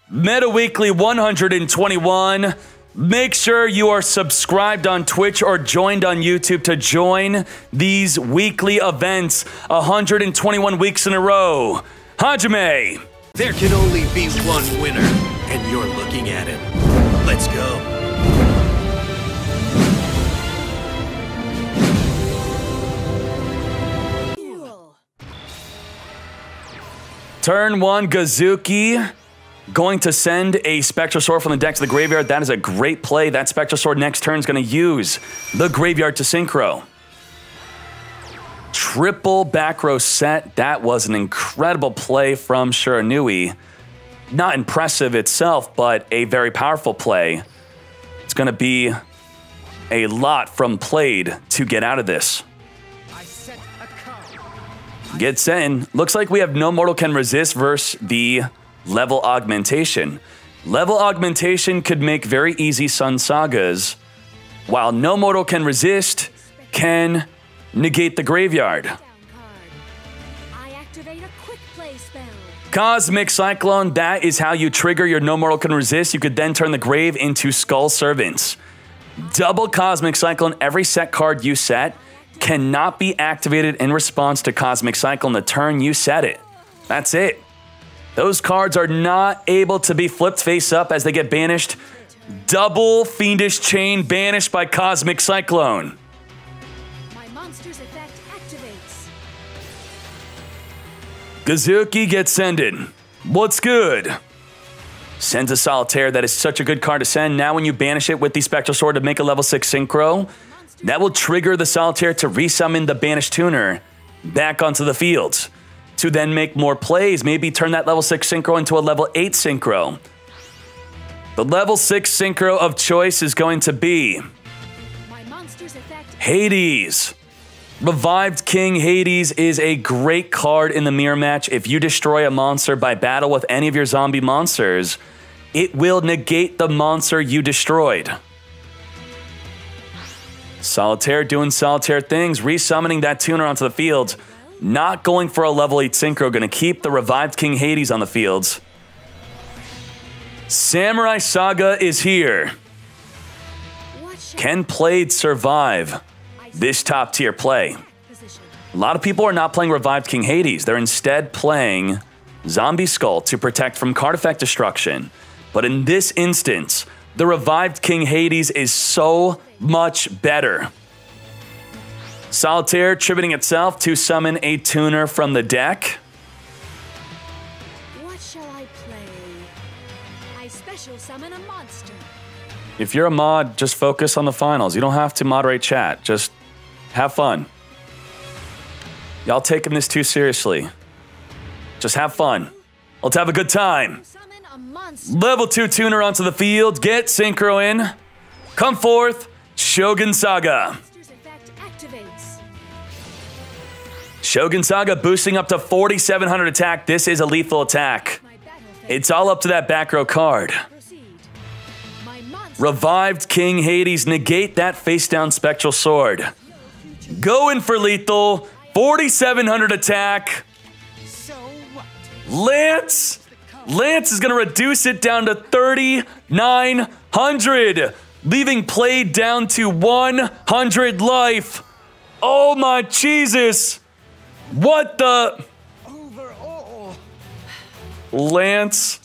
Meta Weekly 121. Make sure you are subscribed on Twitch or joined on YouTube to join these weekly events 121 weeks in a row. Hajime! There can only be one winner, and you're looking at him. Let's go. Turn 1, Gazuki. Going to send a Spectral Sword from the deck to the graveyard. That is a great play. That Spectral Sword next turn is going to use the graveyard to synchro. Triple back row set. That was an incredible play from Shiranui. Not impressive itself, but a very powerful play. It's going to be a lot from played to get out of this. Gets in. Looks like we have No Mortal Can Resist versus the Level Augmentation. Level Augmentation could make very easy Sun Sagas, while No Mortal Can Resist can negate the graveyard. Cosmic Cyclone, that is how you trigger your No Mortal Can Resist. You could then turn the grave into Skull Servants. Double Cosmic Cyclone, every set card you set cannot be activated in response to Cosmic Cyclone the turn you set it. That's it. Those cards are not able to be flipped face up as they get banished. Double Fiendish Chain banished by Cosmic Cyclone. My monster's effect activates. Gazuki gets sended. What's good? Sends a Solitaire. That is such a good card to send. Now when you banish it with the Spectral Sword to make a level 6 synchro, that will trigger the Solitaire to resummon the banished tuner back onto the field, to then make more plays, maybe turn that level 6 synchro into a level 8 synchro. The level 6 synchro of choice is going to be Hades. Revived King Hades is a great card in the mirror match. If you destroy a monster by battle with any of your zombie monsters, it will negate the monster you destroyed. Solitaire doing Solitaire things, resummoning that tuner onto the field. Not going for a level 8 synchro, going to keep the Revived King Hades on the fields. Samurai Saga is here. Can Played survive this top tier play? A lot of people are not playing Revived King Hades. They're instead playing Zombie Skull to protect from card effect destruction. But in this instance, the Revived King Hades is so much better. Solitaire tributing itself to summon a tuner from the deck. What shall I play? I special summon a monster. If you're a mod, just focus on the finals. You don't have to moderate chat. Just have fun. Y'all taking this too seriously. Just have fun. Let's have a good time. Level 2 tuner onto the field. Get synchro in. Come forth. Shogun Saga. Shogun Saga boosting up to 4,700 attack. This is a lethal attack. It's all up to that back row card. Revived King Hades, negate that face down Spectral Sword. Going for lethal, 4,700 attack. Lance is going to reduce it down to 3,900, leaving Played down to 100 life. Oh my Jesus. What the? Lance.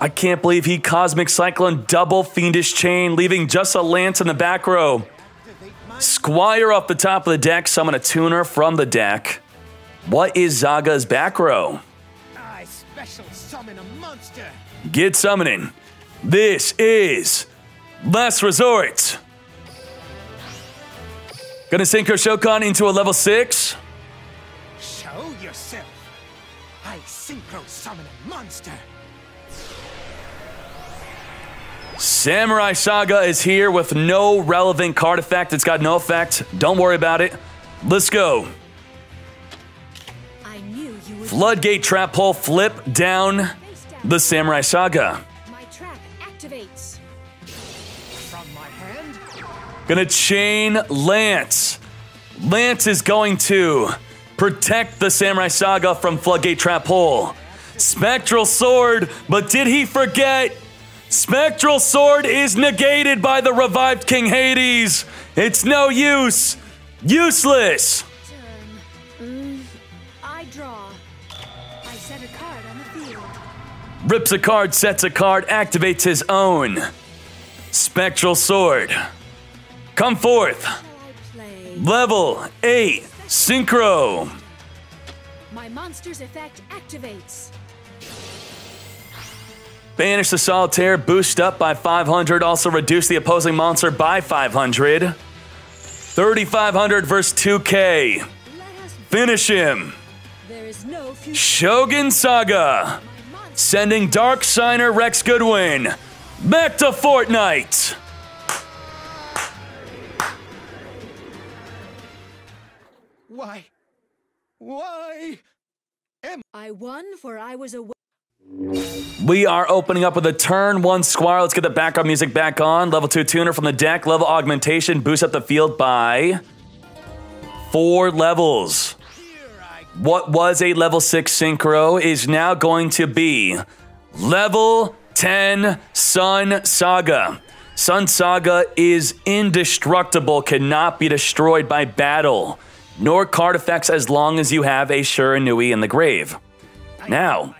I can't believe he Cosmic Cyclone double Fiendish Chain, leaving just a Lance in the back row. Squire off the top of the deck, summon a tuner from the deck. What is Zaga's back row? I special summon a monster. Get summoning. This is Last Resort. Gonna synchro Shokan into a level 6. Show yourself. I synchro summon a monster. Samurai Saga is here with no relevant card effect. It's got no effect. Don't worry about it. Let's go. Floodgate Trap Hole, flip down the Samurai Saga. My trap activates. From my hand. Gonna chain Lance. Lance is going to protect the Samurai Saga from Floodgate Trap Hole. Spectral Sword, but did he forget? Spectral Sword is negated by the revived King Hades. It's no use. Useless. Turn. I draw. I set a card on the field. Rips a card, sets a card, activates his own. Spectral Sword. Come forth. Shall I play? Level 8. Synchro. My monster's effect activates. Banish the Solitaire, boost up by 500, also reduce the opposing monster by 500. 3,500 versus 2K. Let us. Finish him. There is no future. Shogun Saga. My monster. Sending Dark Signer Rex Goodwin back to Fortnite. Why? Why? I won, for I was away. We are opening up with a turn 1 Squire. Let's get the background music back on. Level 2 tuner from the deck. Level augmentation. Boost up the field by 4 levels. What was a level 6 synchro is now going to be level 10 Sun Saga. Sun Saga is indestructible, cannot be destroyed by battle, nor card effects as long as you have a Shiranui in the grave. Now,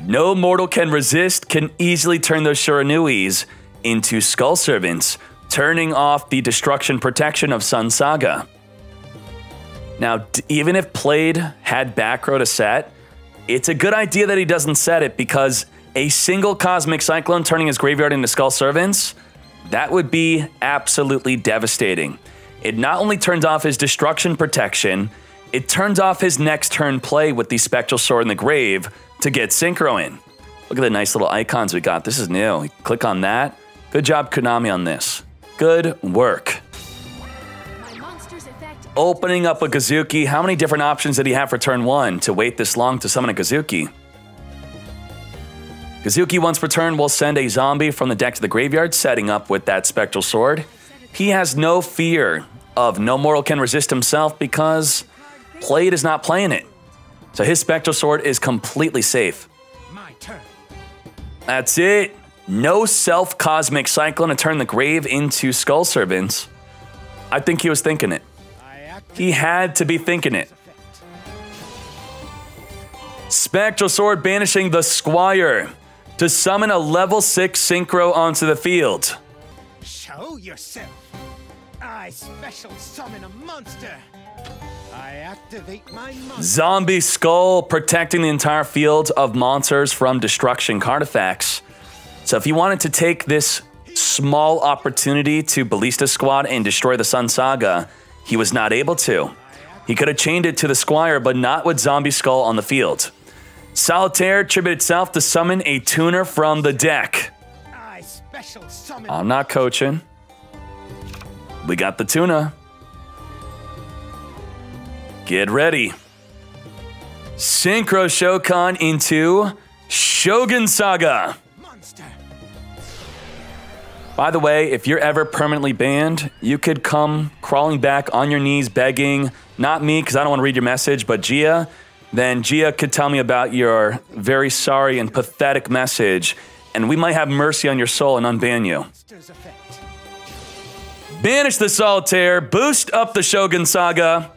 no mortal can resist, can easily turn those Shiranuis into Skull Servants, turning off the destruction protection of Sun Saga. Now, even if Played had back row to set, it's a good idea that he doesn't set it, because a single Cosmic Cyclone turning his graveyard into Skull Servants, that would be absolutely devastating. It not only turns off his destruction protection, it turns off his next turn play with the Spectral Sword in the grave to get Synchro in. Look at the nice little icons we got. This is new. Click on that. Good job, Konami, on this. Good work. My monster's effect. Opening up a Kazuki. How many different options did he have for turn 1 to wait this long to summon a Kazuki? Kazuki once per turn will send a zombie from the deck to the graveyard, setting up with that Spectral Sword. He has no fear of no mortal can resist himself because Played is not playing it. So his Spectral Sword is completely safe. My turn. That's it. No self-Cosmic Cyclone to turn the grave into Skull Servants. I think he was thinking it. He had to be thinking it. Spectral Sword banishing the Squire to summon a level 6 Synchro onto the field. Show yourself. I special summon a monster. I activate my monster. Zombie Skull protecting the entire field of monsters from destruction card effects. So if you wanted to take this small opportunity to Ballista Squad and destroy the Sun Saga, he was not able to. He could have chained it to the Squire, but not with Zombie Skull on the field. Solitaire tributed itself to summon a tuner from the deck. I special summon. I'm not coaching. We got the tuna. Get ready. Synchro Shokan into Shogun Saga. Monster. By the way, if you're ever permanently banned, you could come crawling back on your knees begging, not me because I don't want to read your message, but Gia. Then Gia could tell me about your very sorry and pathetic message, and we might have mercy on your soul and unban you. Monster's effect. Banish the Solitaire, boost up the Shogun Saga.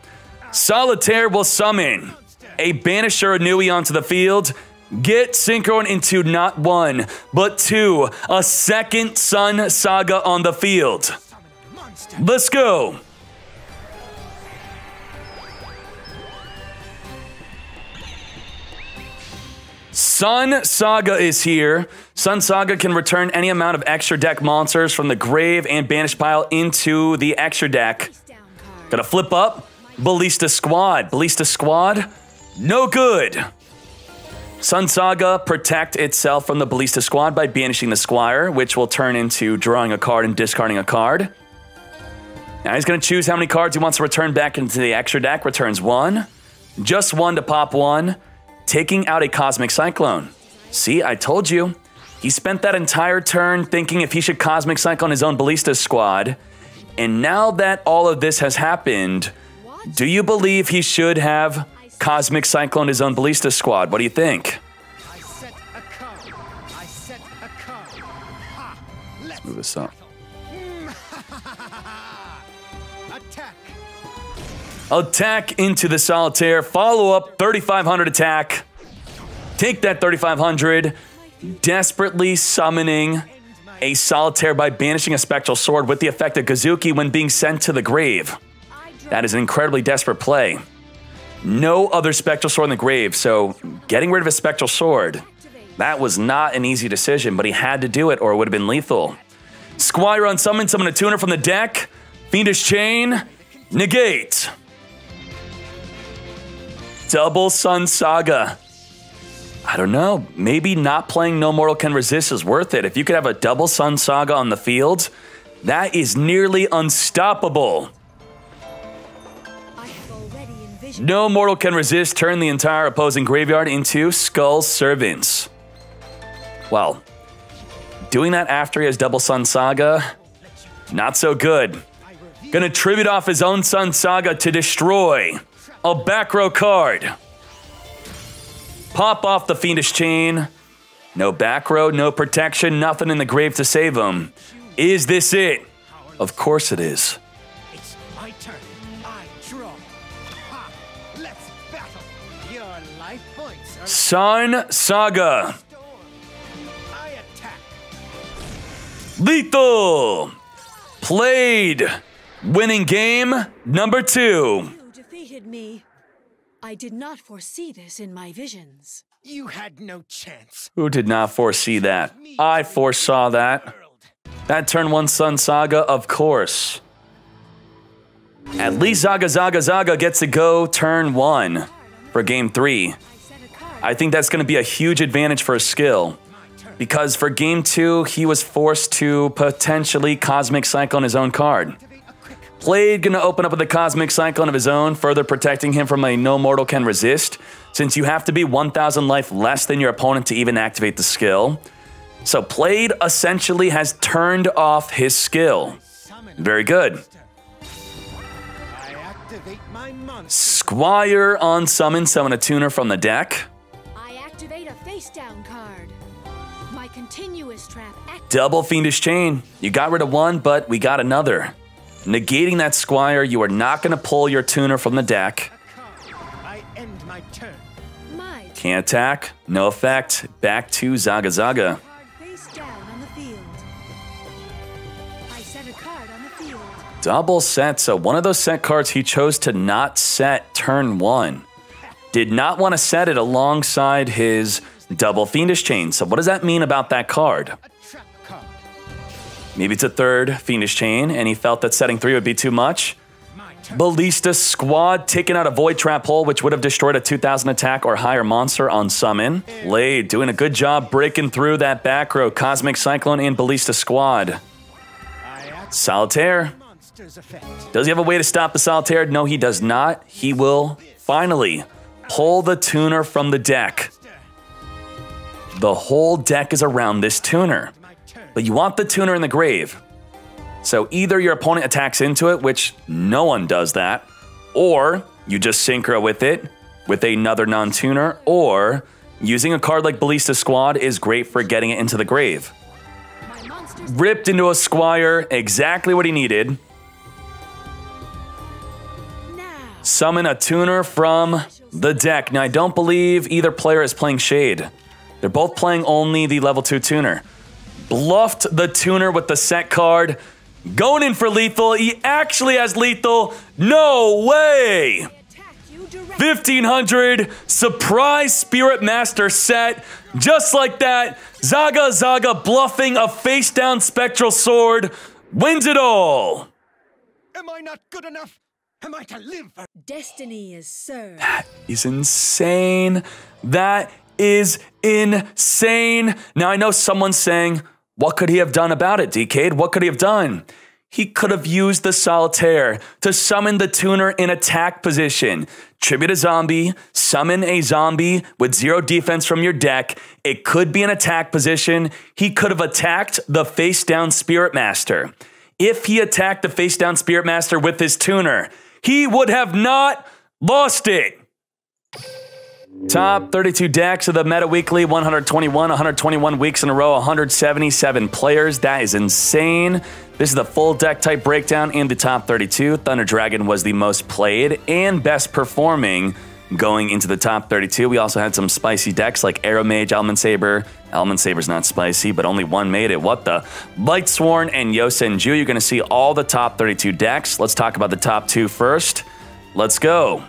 Solitaire will summon a banished Shiranui onto the field, get Synchron into not 1, but 2, a second Sun Saga on the field. Summon a monster. Let's go. Sun Saga is here. Sun Saga can return any amount of extra deck monsters from the grave and banish pile into the extra deck. Down card. Gotta flip up. Ballista Squad. Ballista Squad, no good. Sun Saga protect itself from the Ballista Squad by banishing the Squire, which will turn into drawing a card and discarding a card. Now he's gonna choose how many cards he wants to return back into the extra deck. Returns 1. Just 1 to pop 1. Taking out a Cosmic Cyclone. See, I told you. He spent that entire turn thinking if he should Cosmic Cyclone his own Ballista Squad. And now that all of this has happened, do you believe he should have Cosmic Cyclone his own Ballista Squad? What do you think? Let's move this up. Attack. Attack into the solitaire. Follow up 3,500 attack. Take that 3,500. Desperately summoning a solitaire by banishing a spectral sword with the effect of Kazuki when being sent to the grave. That is an incredibly desperate play. No other spectral sword in the grave, so getting rid of a spectral sword, that was not an easy decision, but he had to do it or it would have been lethal. Squire unsummon, summon a tuner from the deck. Fiendish Chain, negate. Double Sun Saga. I don't know, maybe not playing No Mortal Can Resist is worth it. If you could have a Double Sun Saga on the field, that is nearly unstoppable. No Mortal Can Resist, turn the entire opposing graveyard into Skull Servants. Well, doing that after he has Double Sun Saga, not so good. Gonna tribute off his own Sun Saga to destroy a back row card. Pop off the Fiendish Chain. No back row, no protection, nothing in the grave to save him. Is this it? Of course it is. It's my turn. I draw. Ha! Let's battle. Your life points are Sun Saga. I attack. Lethal. Played. Winning game number 2. You defeated me. I did not foresee this in my visions. You had no chance. Who did not foresee that? I foresaw that. That turn 1 Sun Saga, of course. At least Zaga gets to go turn 1 for game 3. I think that's going to be a huge advantage for his skill. Because for game 2, he was forced to potentially Cosmic Cyclone his own card. Played gonna open up with a Cosmic Cyclone of his own, further protecting him from a No Mortal Can Resist, since you have to be 1,000 life less than your opponent to even activate the skill. So Played essentially has turned off his skill. Very good. I activate my monster. Squire on summon a tuner from the deck. I activate a face down card. My continuous trap activates. Double Fiendish Chain. You got rid of one, but we got another. Negating that Squire, you are not going to pull your tuner from the deck. I end my turn. My Can't attack, no effect. Back to Zaga. card face down on the field. I set a card on the field. Double set, so one of those set cards he chose to not set turn 1. Did not want to set it alongside his double Fiendish Chain. So what does that mean about that card? A trap card. Maybe it's a third Fiendish Chain, and he felt that setting 3 would be too much. My turn. Ballista Squad taking out a Void Trap hole, which would have destroyed a 2,000 attack or higher monster on summon. Blade doing a good job breaking through that back row. Cosmic Cyclone and Ballista Squad. I activate Solitaire. monster's effect. Does he have a way to stop the Solitaire? No, he does not. He will finally pull the tuner from the deck. The whole deck is around this tuner. My turn. But you want the tuner in the grave. So either your opponent attacks into it, which no one does that, or you just synchro with it with another non-tuner, or using a card like Ballista Squad is great for getting it into the grave. My monster's Ripped into a Squire, exactly what he needed. now. Summon a tuner from the deck. Now, I don't believe either player is playing Shade. They're both playing only the level 2 tuner. Bluffed the tuner with the set card. Going in for lethal. He actually has lethal. No way! Attack you directly. 1,500 surprise Spirit Master set. Just like that, Zaga bluffing a face down Spectral Sword wins it all. Am I not good enough? Am I to live for? Destiny is served. Is insane. That is insane. Now, I know someone's saying, what could he have done about it, Dkayed? What could he have done? He could have used the Solitaire to summon the tuner in attack position. Tribute a zombie, summon a zombie with 0 defense from your deck. It could be an attack position. He could have attacked the face down Spirit Master. If he attacked the face down Spirit Master with his tuner, he would have not lost it. Top 32 decks of the Meta Weekly, 121 weeks in a row, 177 players. That is insane. This is the full deck type breakdown in the top 32. Thunder Dragon was the most played and best performing going into the top 32. We also had some spicy decks like Arrow Mage, Almond Saber. Almond Saber's not spicy, but only one made it. What the? Light Sworn and Yosenju. You're going to see all the top 32 decks. Let's talk about the top 2 first. Let's go.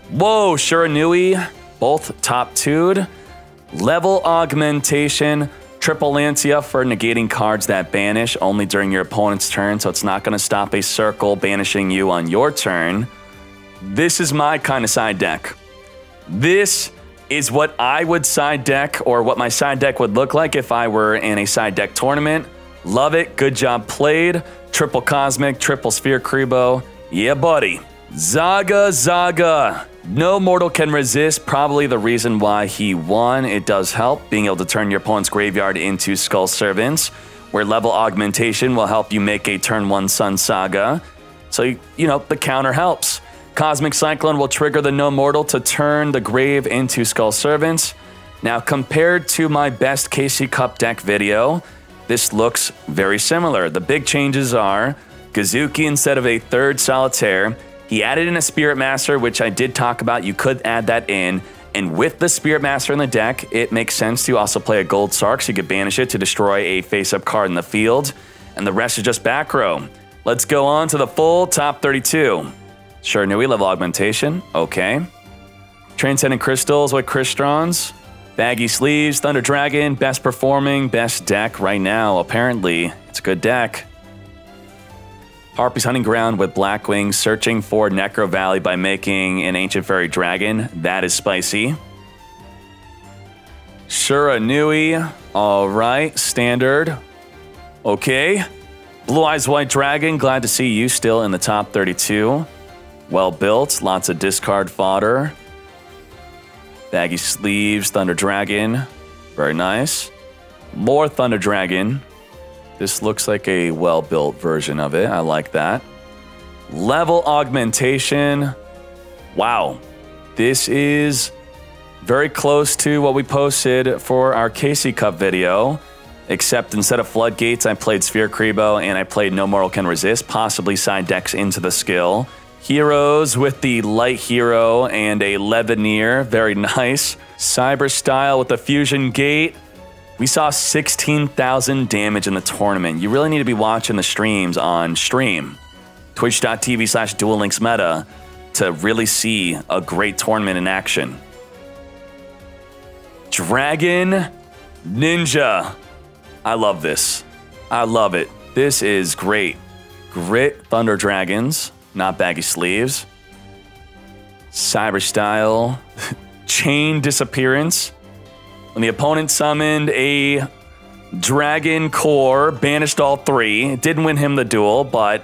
Whoa, Shiranui. Both top 2'd. Level Augmentation. Triple Lancia for negating cards that banish only during your opponent's turn, so it's not going to stop a circle banishing you on your turn. This is my kind of side deck. This is what I would side deck, or what my side deck would look like if I were in a side deck tournament. Love it. Good job played. Triple Cosmic, triple Sphere Kribo. Yeah, buddy. Zaga. No mortal can resist. Probably the reason why he won. It does help being able to turn your opponent's graveyard into Skull Servants, where level augmentation will help you make a turn 1 Sun Saga. So, you know, the counter helps. Cosmic Cyclone will trigger the no mortal to turn the grave into Skull Servants. Now, compared to my best KC Cup deck video, this looks very similar. The big changes are Kazuki instead of a 3rd Solitaire. He added in a Spirit Master, which I did talk about. You could add that in. And with the Spirit Master in the deck, it makes sense to also play a Gold Sark, so you could banish it to destroy a face-up card in the field. And the rest is just back row. Let's go on to the full top 32. Shiranui, level augmentation. Okay. Transcendent Crystals with Cristrons. Baggy Sleeves, Thunder Dragon, best performing, best deck right now. Apparently, it's a good deck. Harpy's Hunting Ground with Blackwing, searching for Necro Valley by making an Ancient Fairy Dragon. That is spicy. Shiranui, all right, standard. Okay. Blue Eyes White Dragon, glad to see you still in the top 32. Well built, lots of discard fodder. Baggy Sleeves, Thunder Dragon, very nice. More Thunder Dragon. This looks like a well-built version of it. I like that. Level augmentation. Wow. This is very close to what we posted for our KC Cup video, except instead of Floodgates, I played Sphere Kribo and I played No Mortal Can Resist, possibly side decks into the skill. Heroes with the Light Hero and a Leveneer. Very nice. Cyber Style with the Fusion Gate. We saw 16,000 damage in the tournament. You really need to be watching the streams on stream. Twitch.tv/DuelLinksMeta to really see a great tournament in action. Dragon Ninja. I love this. I love it. This is great. Grit Thunder Dragons, not Baggy Sleeves. Cyber Style. Chain Disappearance. When the opponent summoned a Dragon Core, banished all 3. It didn't win him the duel, but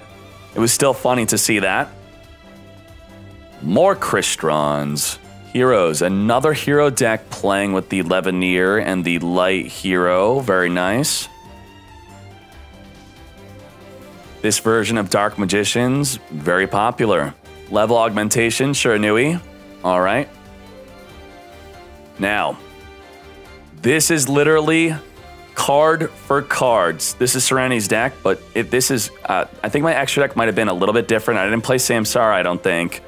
it was still funny to see that. More Cristrons. Heroes. Another hero deck playing with the Leveneer and the Light Hero. Very nice. This version of Dark Magicians, very popular. Level augmentation, Shiranui. All right. Now, this is literally card for cards. This is Serenity's deck, but this is, I think my extra deck might have been a little bit different. I didn't play Samsara, I don't think.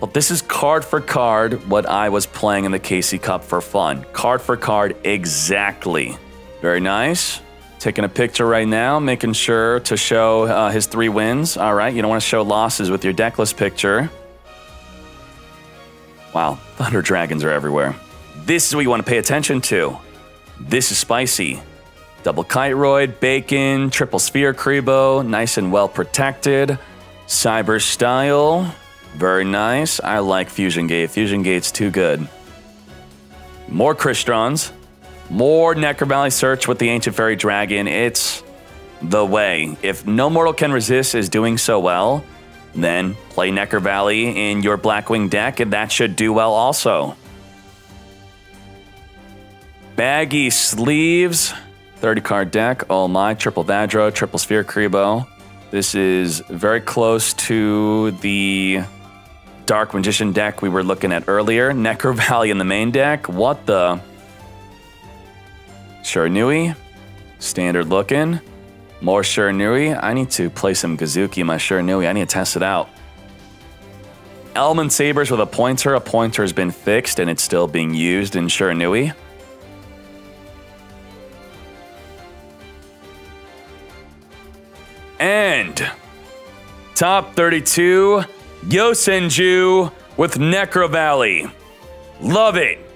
But this is card for card what I was playing in the KC Cup for fun. Card for card, exactly. Very nice. Taking a picture right now, making sure to show his 3 wins. All right, you don't want to show losses with your decklist picture. Wow, Thunder Dragons are everywhere. This is what you want to pay attention to. This is spicy. Double Kiteroid, Bacon, Triple Sphere Kribo, nice and well protected. Cyber Style, very nice. I like Fusion Gate. Fusion Gate's too good. More Cristrons. More Necro Valley Search with the Ancient Fairy Dragon. It's the way. If No Mortal Can Resist is doing so well, then play Necro Valley in your Blackwing deck, and that should do well also. Baggy Sleeves, 30-card deck. Oh my, triple Vadro, triple Sphere Kribo. This is very close to the Dark Magician deck we were looking at earlier. Necro Valley in the main deck. What the? Shiranui. Standard looking. More Shiranui. I need to play some Gazuki in my Shiranui. I need to test it out. Element Sabers with a pointer. A pointer has been fixed and it's still being used in Shiranui. And top 32, Yosenju with Necro Valley. Love it.